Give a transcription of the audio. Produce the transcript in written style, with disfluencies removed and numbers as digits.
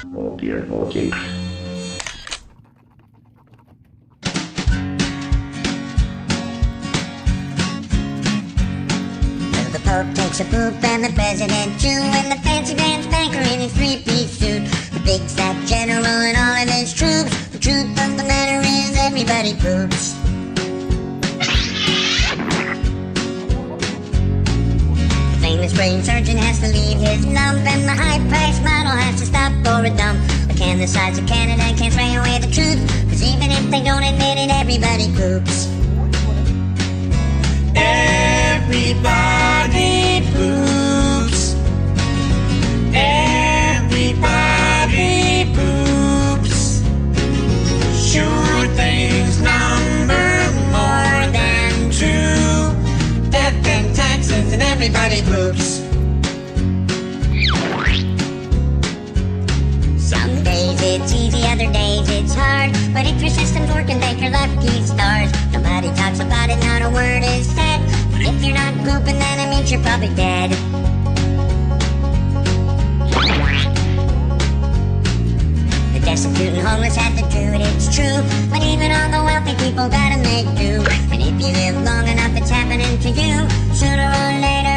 Oh dear, okay. The Pope takes a poop and the President too, and the fancy pants banker in his three-piece suit, the big fat general and all of his troops. The truth of the matter is everybody poops. The famous brain surgeon has to leave his lump, and the high-priced model has to stop for a dump. But can the size of Canada can't spray away the truth, 'cause even if they don't admit it, everybody poops. Everybody poops. Everybody poops. Sure things number more than two. Death and taxes and everybody poops. Some days it's easy, other days it's hard. But if your system's working, thank your lucky stars. Nobody talks about it, not a word is said. But if you're not pooping, then it means you're probably dead. The destitute and homeless had to do it, it's true. But even all the wealthy people gotta make do. And if you live long enough, it's happening to you. Sooner or later,